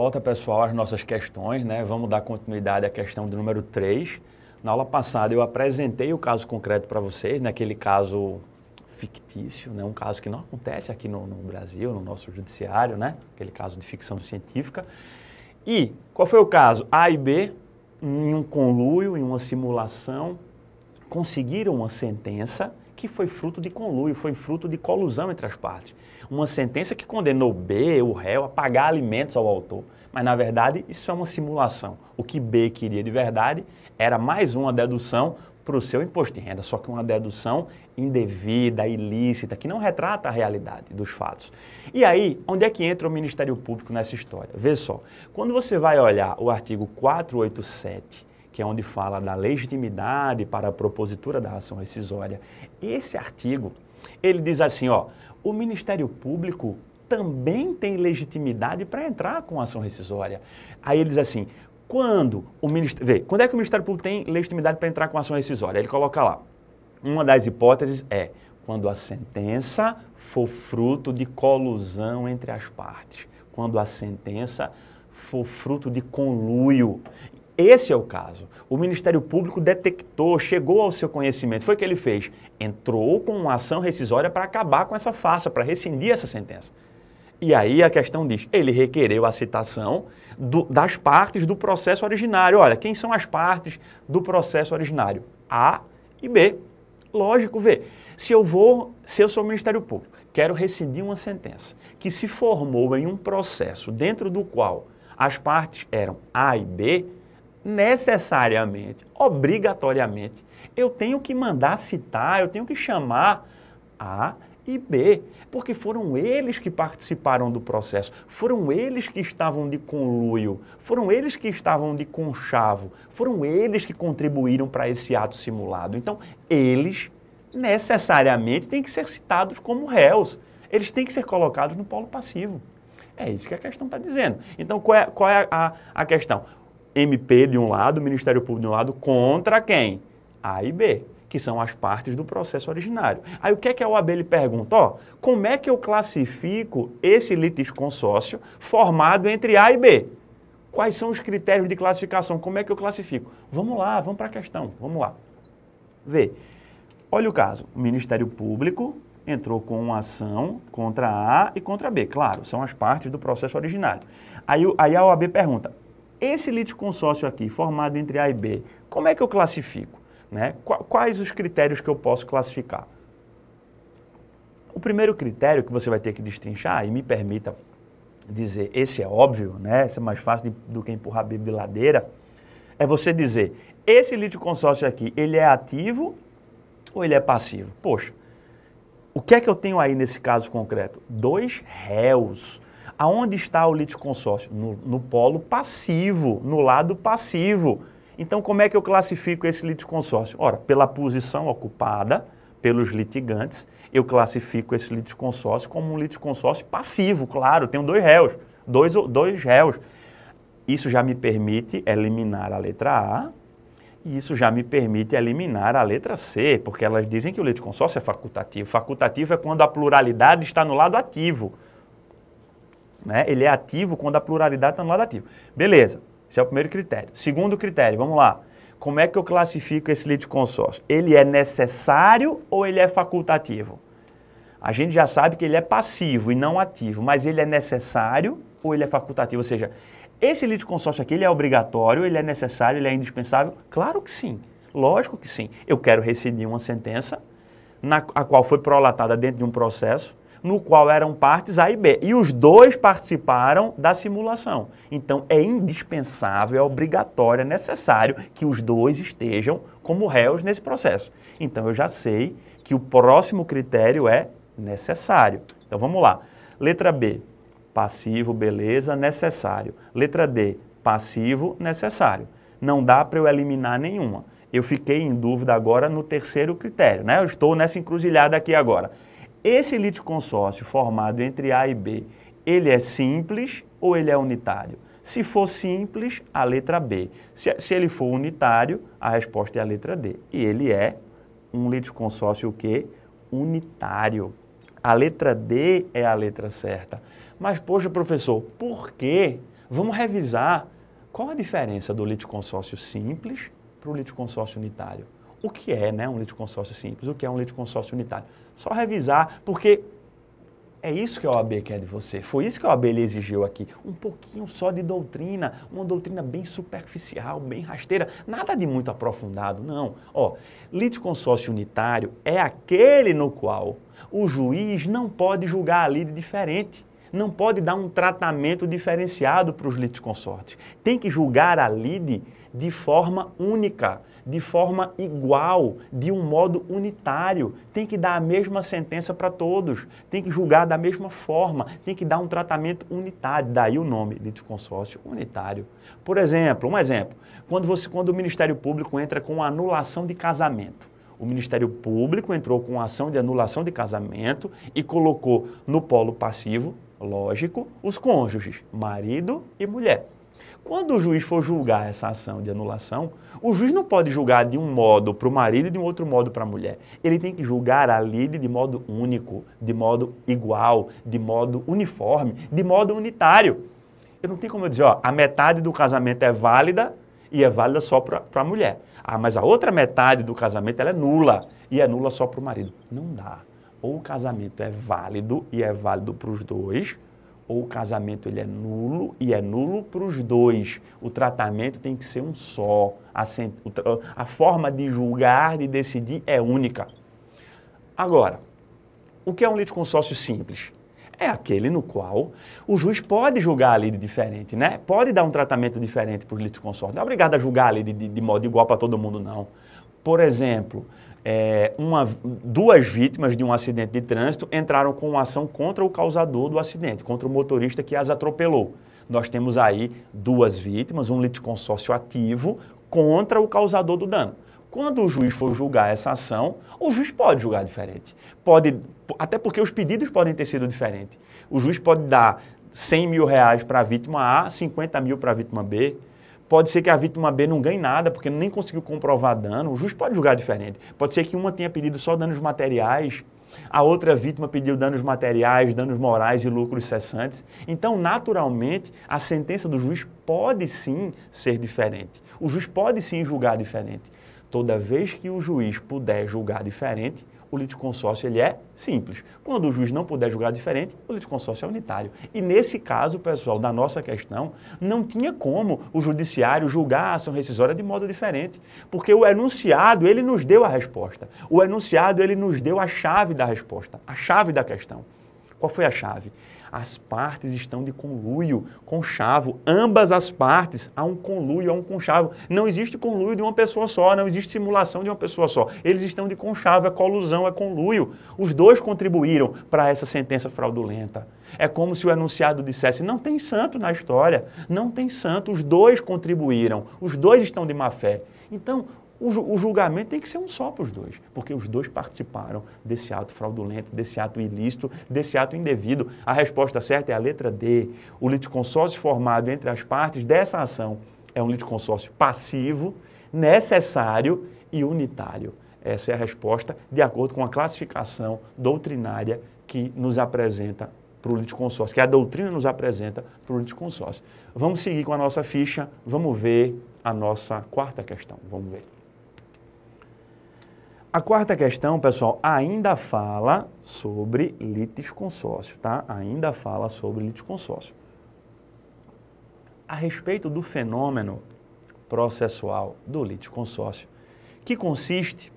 volta, pessoal, às nossas questões, né? Vamos dar continuidade à questão do número 3. Na aula passada eu apresentei o caso concreto para vocês, naquele caso fictício, né? Um caso que não acontece aqui no Brasil, no nosso judiciário, né? Aquele caso de ficção científica. E qual foi o caso? A e B, em um conluio, em uma simulação, conseguiram uma sentença que foi fruto de conluio, foi fruto de colusão entre as partes. Uma sentença que condenou B, o réu, a pagar alimentos ao autor. Mas, na verdade, isso é uma simulação. O que B queria de verdade era mais uma dedução para o seu imposto de renda, só que uma dedução indevida, ilícita, que não retrata a realidade dos fatos. E aí, onde é que entra o Ministério Público nessa história? Vê só, quando você vai olhar o artigo 487, que é onde fala da legitimidade para a propositura da ação rescisória, esse artigo, ele diz assim, ó, o Ministério Público também tem legitimidade para entrar com a ação rescisória. Aí ele diz assim, quando é que o Ministério Público tem legitimidade para entrar com a ação rescisória? Ele coloca lá, uma das hipóteses é quando a sentença for fruto de colusão entre as partes, quando a sentença for fruto de conluio. Esse é o caso. O Ministério Público detectou, chegou ao seu conhecimento. Foi o que ele fez? Entrou com uma ação rescisória para acabar com essa farsa, para rescindir essa sentença. E aí a questão diz, ele requereu a citação das partes do processo originário. Olha, quem são as partes do processo originário? A e B. Lógico, vê. Se eu sou o Ministério Público, quero rescindir uma sentença que se formou em um processo dentro do qual as partes eram A e B, necessariamente, obrigatoriamente, eu tenho que mandar citar, eu tenho que chamar A e B, porque foram eles que participaram do processo, foram eles que estavam de conluio, foram eles que estavam de conchavo, foram eles que contribuíram para esse ato simulado. Então, eles necessariamente têm que ser citados como réus, eles têm que ser colocados no polo passivo. É isso que a questão está dizendo. Então, qual é a questão? MP de um lado, Ministério Público de um lado, contra quem? A e B, que são as partes do processo originário. Aí o que é que a OAB lhe pergunta? Ó, como é que eu classifico esse litisconsórcio formado entre A e B? Quais são os critérios de classificação? Como é que eu classifico? Vamos lá, vamos para a questão, vamos lá. Vê, olha o caso, o Ministério Público entrou com uma ação contra A e contra B, claro, são as partes do processo originário. Aí a OAB pergunta, esse litisconsórcio aqui, formado entre A e B, como é que eu classifico? Né? Quais os critérios que eu posso classificar? O primeiro critério que você vai ter que destrinchar, e me permita dizer, esse é óbvio, né? Esse é mais fácil do que empurrar a Bíblia de ladeira, é você dizer, esse litisconsórcio aqui, ele é ativo ou ele é passivo? Poxa, o que é que eu tenho aí nesse caso concreto? Dois réus. Aonde está o litisconsórcio? No polo passivo, no lado passivo. Então, como é que eu classifico esse litisconsórcio? Ora, pela posição ocupada pelos litigantes, eu classifico esse litisconsórcio como um litisconsórcio passivo, claro, tenho dois réus, dois réus. Isso já me permite eliminar a letra A e isso já me permite eliminar a letra C, porque elas dizem que o litisconsórcio é facultativo. Facultativo é quando a pluralidade está no lado ativo. Né? Ele é ativo quando a pluralidade está no lado ativo. Beleza, esse é o primeiro critério. Segundo critério, vamos lá. Como é que eu classifico esse litisconsórcio? Ele é necessário ou ele é facultativo? A gente já sabe que ele é passivo e não ativo, mas ele é necessário ou ele é facultativo? Ou seja, esse litisconsórcio aqui, ele é obrigatório, ele é necessário, ele é indispensável? Claro que sim, lógico que sim. Eu quero rescindir uma sentença, a qual foi prolatada dentro de um processo, no qual eram partes A e B. E os dois participaram da simulação. Então, é indispensável, é obrigatório, é necessário que os dois estejam como réus nesse processo. Então, eu já sei que o próximo critério é necessário. Então, vamos lá. Letra B, passivo, beleza, necessário. Letra D, passivo, necessário. Não dá para eu eliminar nenhuma. Eu fiquei em dúvida agora no terceiro critério, né? Eu estou nessa encruzilhada aqui agora. Esse litisconsórcio formado entre A e B, ele é simples ou ele é unitário? Se for simples, a letra B. Se ele for unitário, a resposta é a letra D. E ele é um litisconsórcio o quê? Unitário. A letra D é a letra certa. Mas, poxa, professor, por que Vamos revisar qual a diferença do litisconsórcio simples para o litisconsórcio unitário. O que é, né, um litisconsórcio simples? O que é um litisconsórcio unitário? Só revisar, porque é isso que a OAB quer de você. Foi isso que a OAB lhe exigiu aqui. Um pouquinho só de doutrina, uma doutrina bem superficial, bem rasteira, nada de muito aprofundado, não. Ó, litisconsórcio unitário é aquele no qual o juiz não pode julgar a lide diferente. Não pode dar um tratamento diferenciado para os litisconsortes. Tem que julgar a lide de forma única, de forma igual, de um modo unitário. Tem que dar a mesma sentença para todos. Tem que julgar da mesma forma. Tem que dar um tratamento unitário. Daí o nome, litisconsórcio unitário. Por exemplo, um exemplo. Quando o Ministério Público entra com anulação de casamento. O Ministério Público entrou com ação de anulação de casamento e colocou no polo passivo, lógico, os cônjuges, marido e mulher. Quando o juiz for julgar essa ação de anulação, o juiz não pode julgar de um modo para o marido e de um outro modo para a mulher. Ele tem que julgar a lide de modo único, de modo igual, de modo uniforme, de modo unitário. Eu não tenho como eu dizer, ó, a metade do casamento é válida e é válida só para a mulher. Ah, mas a outra metade do casamento ela é nula e é nula só para o marido. Não dá. Ou o casamento é válido e é válido para os dois, ou o casamento ele é nulo e é nulo para os dois. O tratamento tem que ser um só. A forma de julgar, de decidir é única. Agora, o que é um litisconsórcio simples? É aquele no qual o juiz pode julgar a lide diferente, né? Pode dar um tratamento diferente para os litisconsortes. Não é obrigado a julgar a lide de modo igual para todo mundo, não. Por exemplo, duas vítimas de um acidente de trânsito entraram com uma ação contra o causador do acidente, contra o motorista que as atropelou. Nós temos aí duas vítimas, um litisconsórcio ativo contra o causador do dano. Quando o juiz for julgar essa ação, o juiz pode julgar diferente. Até porque os pedidos podem ter sido diferentes. O juiz pode dar 100 mil reais para a vítima A, 50 mil para a vítima B. Pode ser que a vítima B não ganhe nada, porque nem conseguiu comprovar dano. O juiz pode julgar diferente. Pode ser que uma tenha pedido só danos materiais, a outra vítima pediu danos materiais, danos morais e lucros cessantes. Então, naturalmente, a sentença do juiz pode sim ser diferente. O juiz pode sim julgar diferente. Toda vez que o juiz puder julgar diferente, o litisconsórcio ele é simples. Quando o juiz não puder julgar diferente, o litisconsórcio é unitário. E nesse caso, pessoal, da nossa questão, não tinha como o judiciário julgar a ação rescisória de modo diferente, porque o enunciado, ele nos deu a resposta. O enunciado, ele nos deu a chave da resposta, a chave da questão. Qual foi a chave? As partes estão de conluio, conchavo. Ambas as partes, há um conluio, há um conchavo. Não existe conluio de uma pessoa só, não existe simulação de uma pessoa só. Eles estão de conchavo, é colusão, é conluio. Os dois contribuíram para essa sentença fraudulenta. É como se o enunciado dissesse, não tem santo na história, não tem santo, os dois contribuíram, os dois estão de má fé. Então, o julgamento tem que ser um só para os dois, porque os dois participaram desse ato fraudulento, desse ato ilícito, desse ato indevido. A resposta certa é a letra D. O litisconsórcio formado entre as partes dessa ação é um litisconsórcio passivo, necessário e unitário. Essa é a resposta de acordo com a classificação doutrinária que nos apresenta para o litisconsórcio, que a doutrina nos apresenta para o litisconsórcio. Vamos seguir com a nossa ficha, vamos ver a nossa quarta questão. Vamos ver. A quarta questão, pessoal, ainda fala sobre litisconsórcio, tá? Ainda fala sobre litisconsórcio. A respeito do fenômeno processual do litisconsórcio, que consiste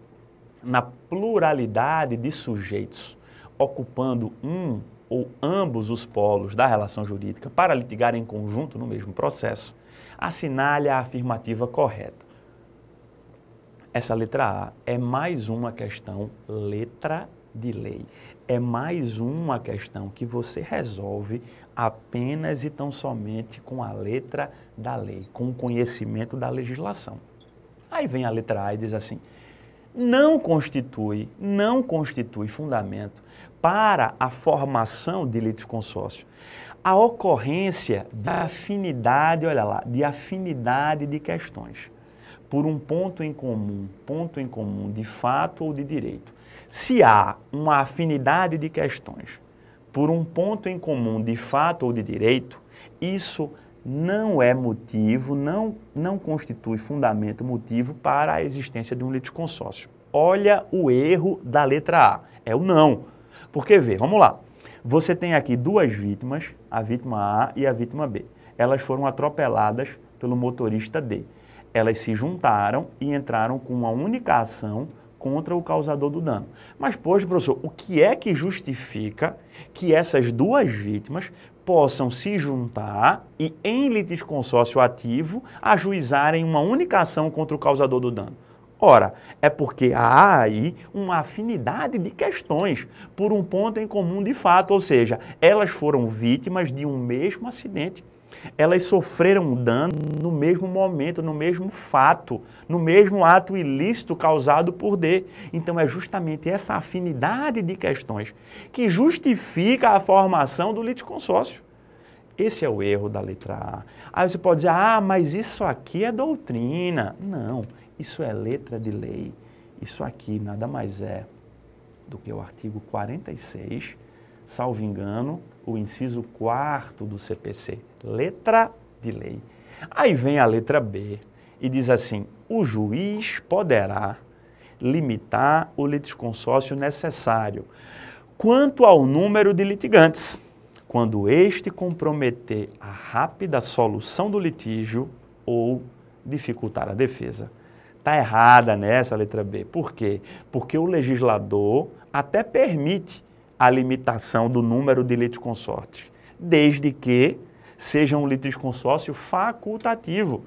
na pluralidade de sujeitos ocupando um ou ambos os polos da relação jurídica para litigar em conjunto no mesmo processo, assinale a afirmativa correta. Essa letra A é mais uma questão letra de lei. É mais uma questão que você resolve apenas e tão somente com a letra da lei, com o conhecimento da legislação. Aí vem a letra A e diz assim, não constitui fundamento para a formação de litisconsórcio a ocorrência da afinidade, olha lá, de afinidade de questões por um ponto em comum de fato ou de direito. Se há uma afinidade de questões por um ponto em comum de fato ou de direito, isso não é motivo, não constitui fundamento motivo para a existência de um litisconsórcio. Olha o erro da letra A, é o não. Porque, vê, vamos lá. Você tem aqui duas vítimas, a vítima A e a vítima B. Elas foram atropeladas pelo motorista D. Elas se juntaram e entraram com uma única ação contra o causador do dano. Mas, pois, professor, o que é que justifica que essas duas vítimas possam se juntar e, em litisconsórcio ativo, ajuizarem uma única ação contra o causador do dano? Ora, é porque há aí uma afinidade de questões por um ponto em comum de fato, ou seja, elas foram vítimas de um mesmo acidente. Elas sofreram dano no mesmo momento, no mesmo fato, no mesmo ato ilícito causado por D. Então é justamente essa afinidade de questões que justifica a formação do litisconsórcio. Esse é o erro da letra A. Aí você pode dizer, mas isso aqui é doutrina. Não, isso é letra de lei. Isso aqui nada mais é do que o artigo 46, salvo engano, o inciso 4º do CPC, letra de lei. Aí vem a letra B e diz assim, o juiz poderá limitar o litisconsórcio necessário quanto ao número de litigantes, quando este comprometer a rápida solução do litígio ou dificultar a defesa. Está errada nessa letra B. Por quê? Porque o legislador até permite a limitação do número de litisconsórcios, desde que seja um litisconsórcio facultativo.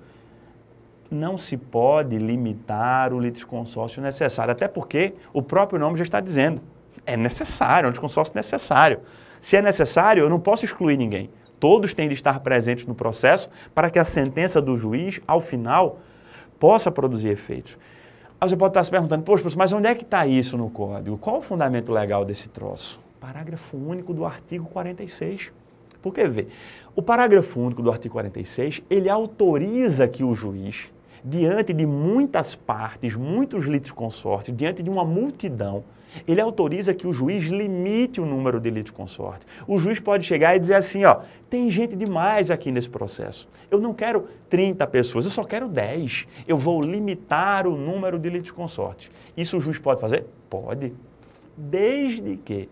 Não se pode limitar o litisconsórcio necessário, até porque o próprio nome já está dizendo, é necessário, é um litisconsórcio necessário. Se é necessário, eu não posso excluir ninguém. Todos têm de estar presentes no processo para que a sentença do juiz, ao final, possa produzir efeitos. Aí você pode estar se perguntando, poxa, mas onde é que está isso no Código? Qual o fundamento legal desse troço? Parágrafo único do artigo 46. Porque, vê, o parágrafo único do artigo 46, ele autoriza que o juiz, diante de muitas partes, muitos litisconsórcios, diante de uma multidão, ele autoriza que o juiz limite o número de litisconsórcios. O juiz pode chegar e dizer assim, tem gente demais aqui nesse processo. Eu não quero 30 pessoas, eu só quero 10. Eu vou limitar o número de litisconsórcios. Isso o juiz pode fazer? Pode. Desde que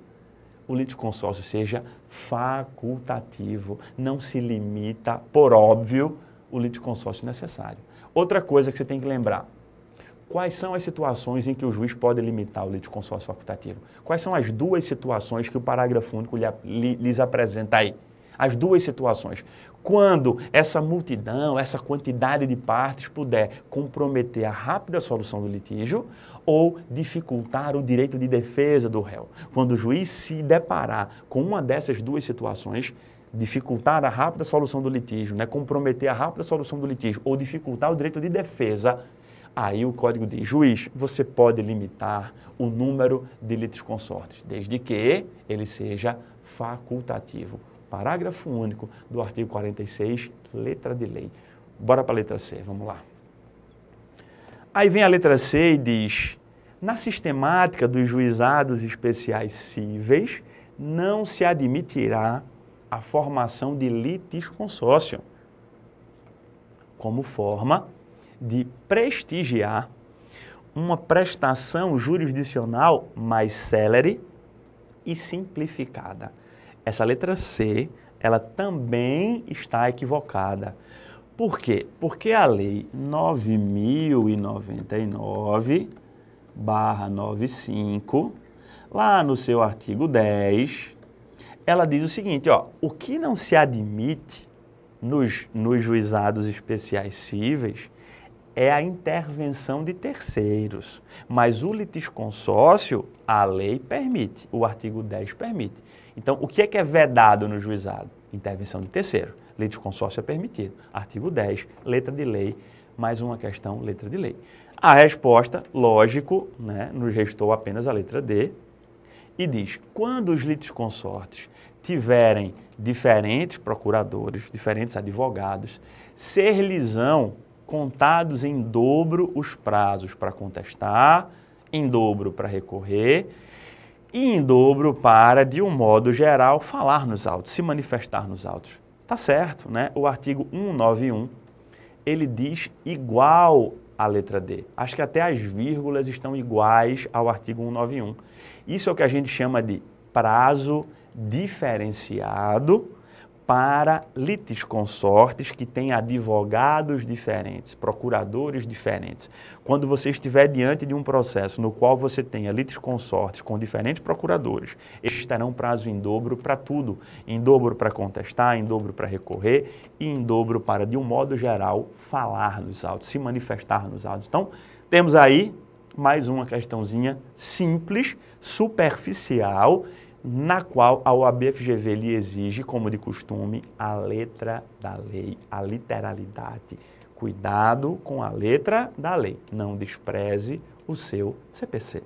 o litisconsórcio seja facultativo, não se limita, por óbvio, o litisconsórcio necessário. Outra coisa que você tem que lembrar, quais são as situações em que o juiz pode limitar o litisconsórcio facultativo? Quais são as duas situações que o parágrafo único lhes apresenta aí? As duas situações. Quando essa multidão, essa quantidade de partes puder comprometer a rápida solução do litígio ou dificultar o direito de defesa do réu. Quando o juiz se deparar com uma dessas duas situações, dificultar a rápida solução do litígio, comprometer a rápida solução do litígio ou dificultar o direito de defesa, aí o Código diz, juiz, você pode limitar o número de litisconsórcios, desde que ele seja facultativo. Parágrafo único do artigo 46, letra de lei. Bora para a letra C, vamos lá. Aí vem a letra C e diz, na sistemática dos juizados especiais cíveis, não se admitirá a formação de litisconsórcio como forma de prestigiar uma prestação jurisdicional mais célere e simplificada. Essa letra C, ela também está equivocada. Por quê? Porque a Lei 9.099/95, lá no seu artigo 10, ela diz o seguinte, o que não se admite nos juizados especiais cíveis é a intervenção de terceiros, mas o litisconsórcio, a lei permite, o artigo 10 permite. Então, o que é vedado no juizado? Intervenção de terceiro. Litisconsórcio é permitido. Artigo 10, letra de lei, mais uma questão, letra de lei. A resposta, lógico, nos restou apenas a letra D, e diz, quando os litisconsórcios tiverem diferentes procuradores, diferentes advogados, ser-lhes-ão contados em dobro os prazos para contestar, em dobro para recorrer e em dobro para, de um modo geral, falar nos autos, se manifestar nos autos. Tá certo, né? O artigo 191, ele diz igual à letra D. Acho que até as vírgulas estão iguais ao artigo 191. Isso é o que a gente chama de prazo diferenciado para litisconsortes que têm advogados diferentes, procuradores diferentes. Quando você estiver diante de um processo no qual você tenha litisconsortes com diferentes procuradores, eles terão prazo em dobro para tudo, em dobro para contestar, em dobro para recorrer e em dobro para, de um modo geral, falar nos autos, se manifestar nos autos. Então, temos aí mais uma questãozinha simples, superficial, na qual a OAB-FGV lhe exige, como de costume, a letra da lei, a literalidade. Cuidado com a letra da lei, não despreze o seu CPC.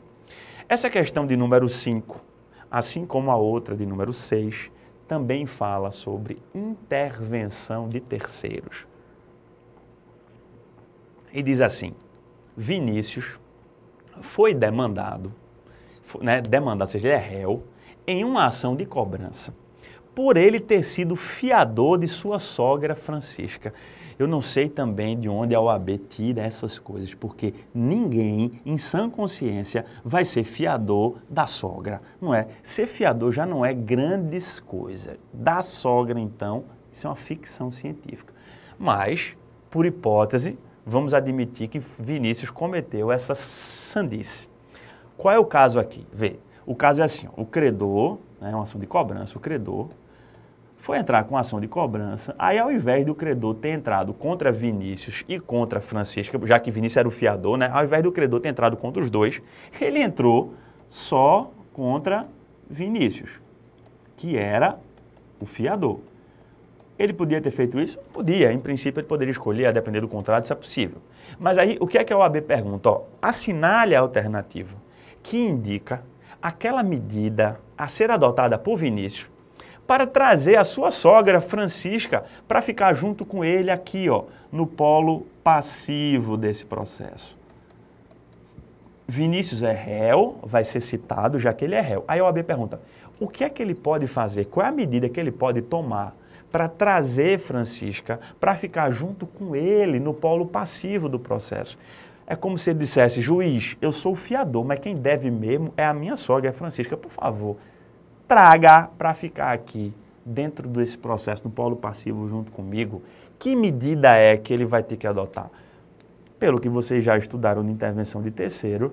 Essa questão de número 5, assim como a outra de número 6, também fala sobre intervenção de terceiros. E diz assim, Vinícius foi demandado, ou seja, ele é réu, em uma ação de cobrança, por ele ter sido fiador de sua sogra Francisca. Eu não sei também de onde a OAB tira essas coisas, porque ninguém, em sã consciência, vai ser fiador da sogra, não é? Ser fiador já não é grandes coisas. Da sogra, então, isso é uma ficção científica. Mas, por hipótese, vamos admitir que Vinícius cometeu essa sandice. Qual é o caso aqui? Vê. O caso é assim, ó, o credor, né, uma ação de cobrança, o credor foi entrar com ação de cobrança, aí ao invés do credor ter entrado contra Vinícius e contra Francisca, já que Vinícius era o fiador, né, ao invés do credor ter entrado contra os dois, ele entrou só contra Vinícius, que era o fiador. Ele podia ter feito isso? Podia, em princípio ele poderia escolher, a depender do contrato, isso é possível. Mas aí, o que é que a OAB pergunta? Ó, assinale a alternativa que indica aquela medida a ser adotada por Vinícius para trazer a sua sogra Francisca para ficar junto com ele aqui, ó, no polo passivo desse processo. Vinícius é réu, vai ser citado já que ele é réu. Aí a OAB pergunta, o que é que ele pode fazer? Qual é a medida que ele pode tomar para trazer Francisca para ficar junto com ele no polo passivo do processo? É como se ele dissesse, juiz, eu sou o fiador, mas quem deve mesmo é a minha sogra, é a Francisca. Por favor, traga para ficar aqui, dentro desse processo, no polo passivo, junto comigo. Que medida é que ele vai ter que adotar? Pelo que vocês já estudaram de intervenção de terceiros,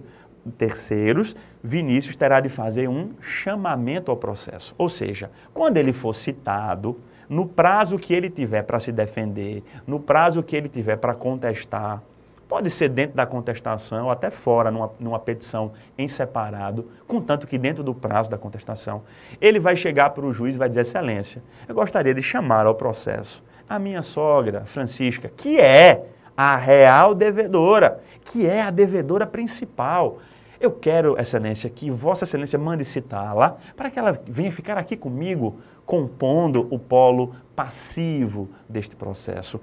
Vinícius terá de fazer um chamamento ao processo. Ou seja, quando ele for citado, no prazo que ele tiver para se defender, no prazo que ele tiver para contestar, pode ser dentro da contestação ou até fora, numa petição em separado, contanto que dentro do prazo da contestação, ele vai chegar para o juiz e vai dizer, excelência, eu gostaria de chamar ao processo a minha sogra, Francisca, que é a real devedora, que é a devedora principal. Eu quero, excelência, que Vossa Excelência mande citá-la para que ela venha ficar aqui comigo, compondo o polo passivo deste processo.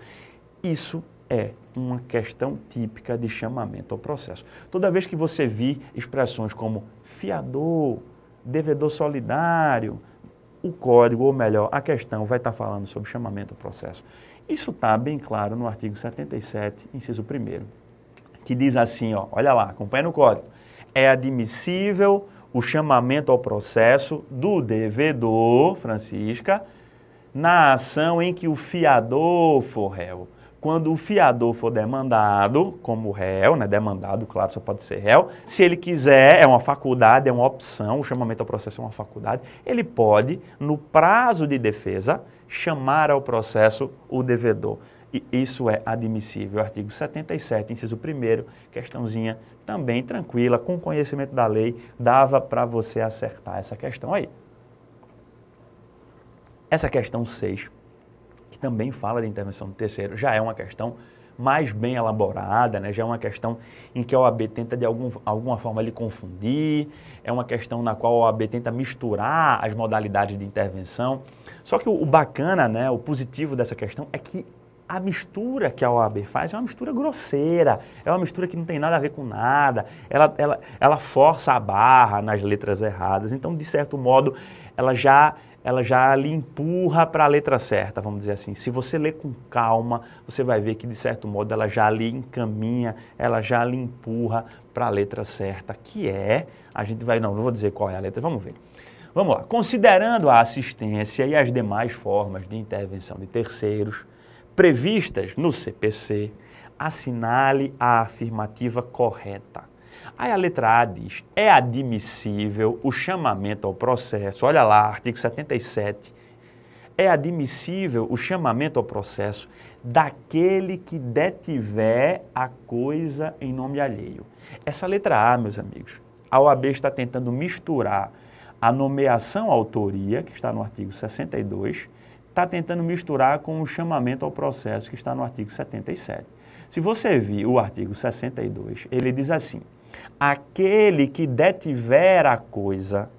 Isso é uma questão típica de chamamento ao processo. Toda vez que você vir expressões como fiador, devedor solidário, o código, ou melhor, a questão vai estar falando sobre chamamento ao processo. Isso está bem claro no artigo 77, inciso 1º, que diz assim, ó, olha lá, acompanha no código. É admissível o chamamento ao processo do devedor, Francisca, na ação em que o fiador for réu. Quando o fiador for demandado como réu, né, demandado, claro, só pode ser réu, se ele quiser, é uma faculdade, é uma opção, o chamamento ao processo é uma faculdade, ele pode, no prazo de defesa, chamar ao processo o devedor. E isso é admissível. Artigo 77, inciso 1º, questãozinha também tranquila, com conhecimento da lei, dava para você acertar essa questão aí. Essa questão 6, que também fala de intervenção do terceiro, já é uma questão mais bem elaborada, né? Já é uma questão em que a OAB tenta de alguma forma lhe confundir, é uma questão na qual a OAB tenta misturar as modalidades de intervenção. Só que o bacana, né, o positivo dessa questão é que a mistura que a OAB faz é uma mistura grosseira, é uma mistura que não tem nada a ver com nada, ela força a barra nas letras erradas, então, de certo modo, ela já ela já lhe empurra para a letra certa, vamos dizer assim. Se você ler com calma, você vai ver que, de certo modo, ela já lhe encaminha, ela já lhe empurra para a letra certa, que é, não vou dizer qual é a letra, vamos ver. Vamos lá. Considerando a assistência e as demais formas de intervenção de terceiros previstas no CPC, assinale a afirmativa correta. Aí a letra A diz, é admissível o chamamento ao processo, olha lá, artigo 77, é admissível o chamamento ao processo daquele que detiver a coisa em nome alheio. Essa letra A, meus amigos, a OAB está tentando misturar a nomeação à autoria, que está no artigo 62, está tentando misturar com o chamamento ao processo, que está no artigo 77. Se você vir o artigo 62, ele diz assim, aquele que detiver a coisa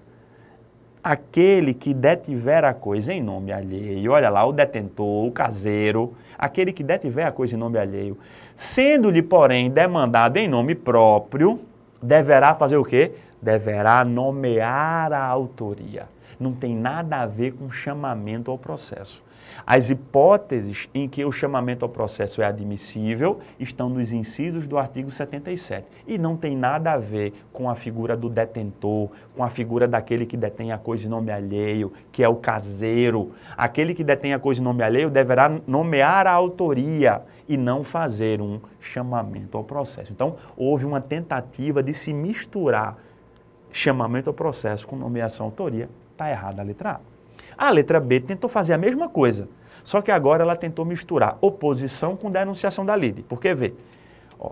em nome alheio, olha lá, o detentor, o caseiro, aquele que detiver a coisa em nome alheio, sendo-lhe, porém, demandado em nome próprio, deverá fazer o quê? Deverá nomear a autoria. Não tem nada a ver com chamamento ao processo. As hipóteses em que o chamamento ao processo é admissível estão nos incisos do artigo 77 e não tem nada a ver com a figura do detentor, com a figura daquele que detém a coisa em nome alheio, que é o caseiro. Aquele que detém a coisa em nome alheio deverá nomear a autoria e não fazer um chamamento ao processo. Então, houve uma tentativa de se misturar chamamento ao processo com nomeação à autoria. Está errada a letra A. A letra B tentou fazer a mesma coisa, só que agora ela tentou misturar oposição com denunciação da lide. Porque, vê, ó,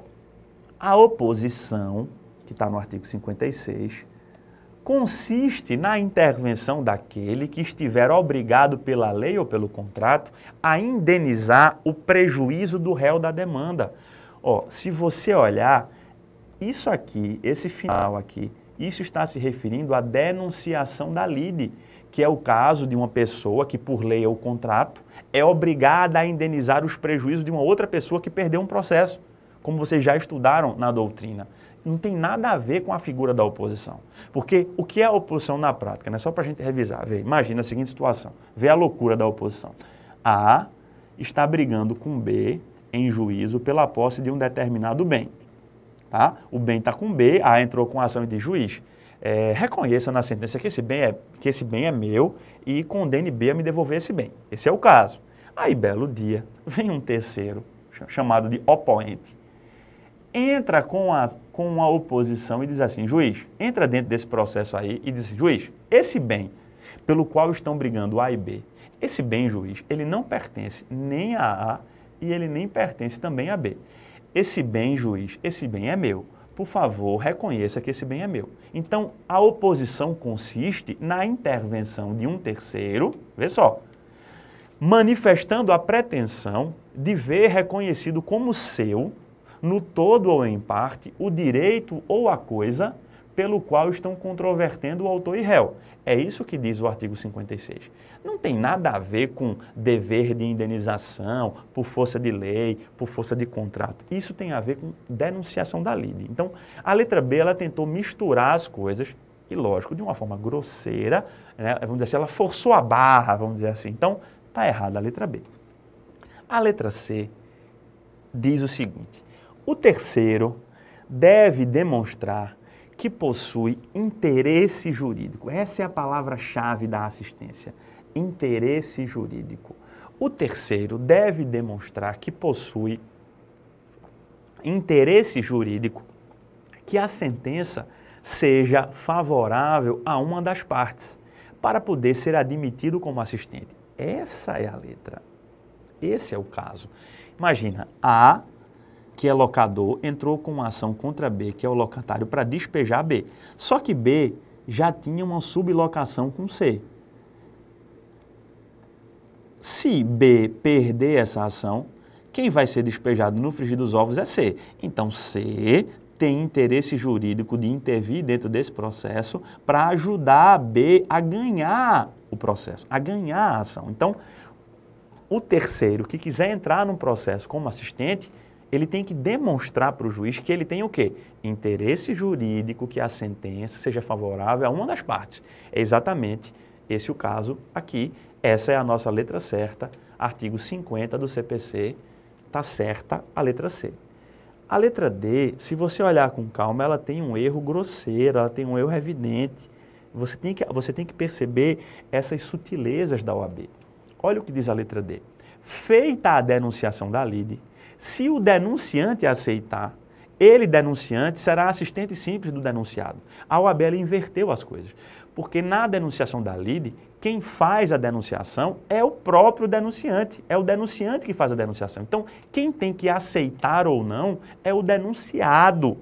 a oposição, que está no artigo 56, consiste na intervenção daquele que estiver obrigado pela lei ou pelo contrato a indenizar o prejuízo do réu da demanda. Ó, se você olhar, isso aqui, esse final aqui, isso está se referindo à denunciação da lide, que é o caso de uma pessoa que, por lei ou contrato, é obrigada a indenizar os prejuízos de uma outra pessoa que perdeu um processo, como vocês já estudaram na doutrina. Não tem nada a ver com a figura da oposição. Porque o que é a oposição na prática? Não é só para a gente revisar. Vê, imagina a seguinte situação. Vê a loucura da oposição. A está brigando com B em juízo pela posse de um determinado bem. Tá? O bem está com B, A entrou com a ação de juiz. Reconheça na sentença que esse bem é meu e condene B a me devolver esse bem. Esse é o caso. Aí, belo dia, vem um terceiro, chamado de oponente, entra com a oposição e diz assim, juiz, entra dentro desse processo aí e diz, juiz, esse bem pelo qual estão brigando A e B, esse bem, juiz, ele não pertence nem a A e ele nem pertence também a B. Esse bem, juiz, esse bem é meu. Por favor, reconheça que esse bem é meu. Então, a oposição consiste na intervenção de um terceiro, vê só, manifestando a pretensão de ver reconhecido como seu, no todo ou em parte, o direito ou a coisa pelo qual estão controvertendo o autor e réu. É isso que diz o artigo 56. Não tem nada a ver com dever de indenização, por força de lei, por força de contrato. Isso tem a ver com denunciação da lide. Então, a letra B, ela tentou misturar as coisas, e lógico, de uma forma grosseira, né, vamos dizer assim, ela forçou a barra, vamos dizer assim. Então, está errada a letra B. A letra C diz o seguinte, o terceiro deve demonstrar que possui interesse jurídico. Essa é a palavra-chave da assistência, interesse jurídico. O terceiro deve demonstrar que possui interesse jurídico, que a sentença seja favorável a uma das partes, para poder ser admitido como assistente. Essa é a letra. Esse é o caso. Imagina, A, que é locador, entrou com uma ação contra B, que é o locatário, para despejar B. Só que B já tinha uma sublocação com C. Se B perder essa ação, quem vai ser despejado no frigir dos ovos é C. Então, C tem interesse jurídico de intervir dentro desse processo para ajudar B a ganhar o processo, a ganhar a ação. Então, o terceiro que quiser entrar no processo como assistente, ele tem que demonstrar para o juiz que ele tem o quê? Interesse jurídico que a sentença seja favorável a uma das partes. É exatamente Esse é o caso aqui, essa é a nossa letra certa, artigo 50 do CPC, está certa a letra C. A letra D, se você olhar com calma, ela tem um erro grosseiro, ela tem um erro evidente. Você tem que perceber essas sutilezas da OAB. Olha o que diz a letra D. Feita a denunciação da lide, se o denunciante aceitar, ele, denunciante, será assistente simples do denunciado. A OAB ela inverteu as coisas, porque na denunciação da lide, quem faz a denunciação é o próprio denunciante, é o denunciante que faz a denunciação. Então, quem tem que aceitar ou não é o denunciado.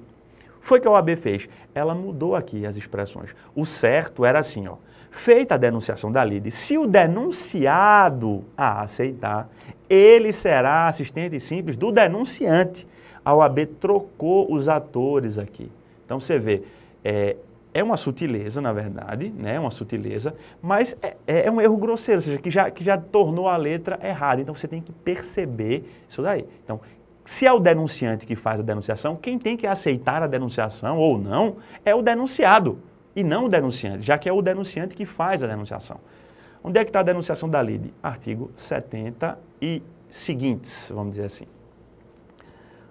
Foi o que a OAB fez. Ela mudou aqui as expressões. O certo era assim, ó. Feita a denunciação da lide, se o denunciado a aceitar, ele será assistente simples do denunciante. A OAB trocou os atores aqui. Então, você vê, é uma sutileza, na verdade, né? Uma sutileza, mas é um erro grosseiro, ou seja, que já tornou a letra errada. Então, você tem que perceber isso daí. Então, se é o denunciante que faz a denunciação, quem tem que aceitar a denunciação ou não é o denunciado e não o denunciante, já que é o denunciante que faz a denunciação. Onde é que está a denunciação da lide? Artigo 70 e seguintes, vamos dizer assim.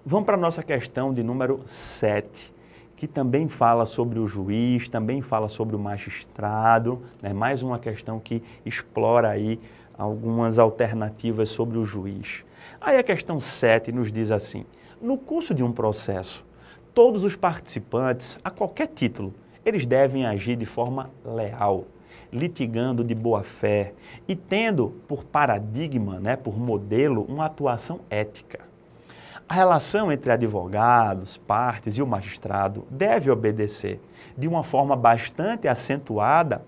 Vamos para a nossa questão de número 7, que também fala sobre o juiz, também fala sobre o magistrado, né? Mais uma questão que explora aí algumas alternativas sobre o juiz. Aí a questão 7 nos diz assim, no curso de um processo, todos os participantes, a qualquer título, eles devem agir de forma leal, litigando de boa fé e tendo por paradigma, né, por modelo, uma atuação ética. A relação entre advogados, partes e o magistrado deve obedecer, de uma forma bastante acentuada,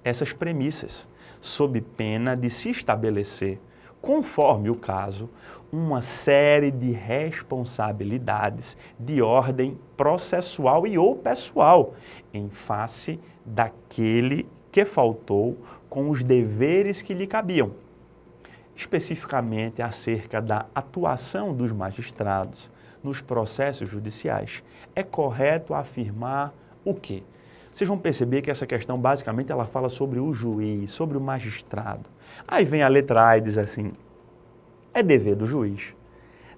essas premissas, sob pena de se estabelecer, conforme o caso, uma série de responsabilidades de ordem processual e ou pessoal, em face daquele que faltou com os deveres que lhe cabiam. Especificamente acerca da atuação dos magistrados nos processos judiciais, é correto afirmar o quê? Vocês vão perceber que essa questão, basicamente, ela fala sobre o juiz, sobre o magistrado. Aí vem a letra A e diz assim, é dever do juiz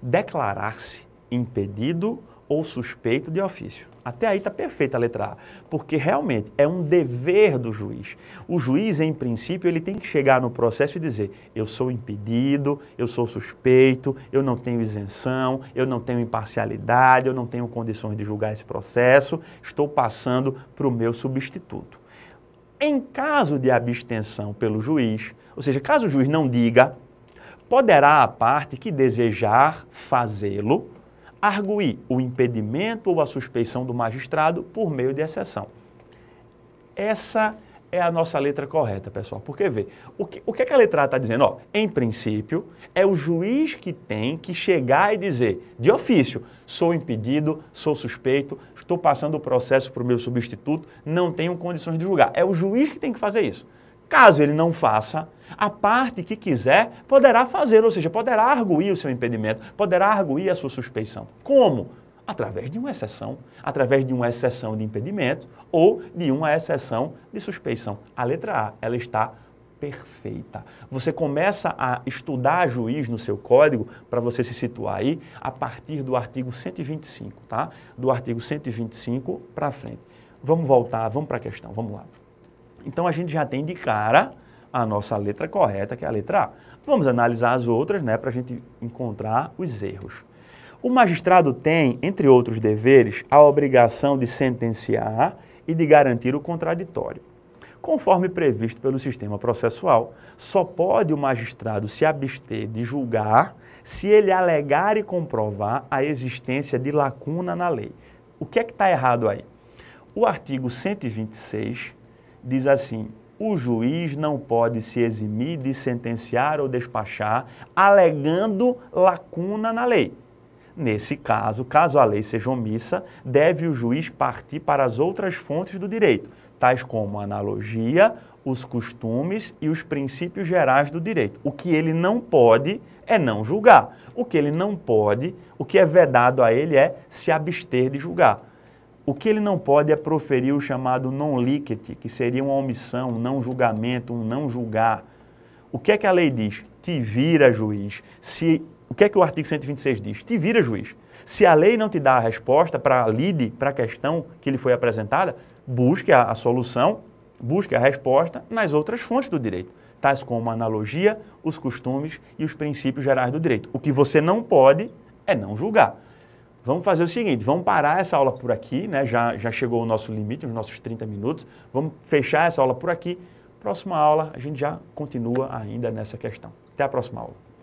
declarar-se impedido ou suspeito de ofício. Até aí está perfeita a letra A, porque realmente é um dever do juiz. O juiz, em princípio, ele tem que chegar no processo e dizer, eu sou impedido, eu sou suspeito, eu não tenho isenção, eu não tenho imparcialidade, eu não tenho condições de julgar esse processo, estou passando para o meu substituto. Em caso de abstenção pelo juiz, ou seja, caso o juiz não diga, poderá a parte que desejar fazê-lo arguir o impedimento ou a suspeição do magistrado por meio de exceção. Essa é a nossa letra correta, pessoal. Porque, vê, o que é que a letra A está dizendo? Ó, em princípio, é o juiz que tem que chegar e dizer, de ofício, sou impedido, sou suspeito, estou passando o processo para o meu substituto, não tenho condições de julgar. É o juiz que tem que fazer isso. Caso ele não faça, a parte que quiser poderá fazê-lo, ou seja, poderá arguir o seu impedimento, poderá arguir a sua suspeição. Como? Através de uma exceção de impedimento ou de uma exceção de suspeição. A letra A, ela está perfeita. Você começa a estudar juiz no seu código para você se situar aí a partir do artigo 125, tá? Do artigo 125 para frente. Vamos voltar, vamos para a questão, vamos lá. Então, a gente já tem de cara a nossa letra correta, que é a letra A. Vamos analisar as outras, né, para a gente encontrar os erros. O magistrado tem, entre outros deveres, a obrigação de sentenciar e de garantir o contraditório. Conforme previsto pelo sistema processual, só pode o magistrado se abster de julgar se ele alegar e comprovar a existência de lacuna na lei. O que é que está errado aí? O artigo 126 diz assim, o juiz não pode se eximir de sentenciar ou despachar alegando lacuna na lei. Nesse caso, caso a lei seja omissa, deve o juiz partir para as outras fontes do direito, tais como a analogia, os costumes e os princípios gerais do direito. O que ele não pode é não julgar. O que ele não pode, o que é vedado a ele é se abster de julgar. O que ele não pode é proferir o chamado non licet, que seria uma omissão, um não julgamento, um não julgar. O que é que a lei diz? Te vira, juiz. O que é que o artigo 126 diz? Te vira, juiz. Se a lei não te dá a resposta para a lide, para a questão que lhe foi apresentada, busque a solução, busque a resposta nas outras fontes do direito, tais como a analogia, os costumes e os princípios gerais do direito. O que você não pode é não julgar. Vamos fazer o seguinte, vamos parar essa aula por aqui, né? Já chegou o nosso limite, os nossos 30 minutos. Vamos fechar essa aula por aqui. Próxima aula, a gente já continua ainda nessa questão. Até a próxima aula.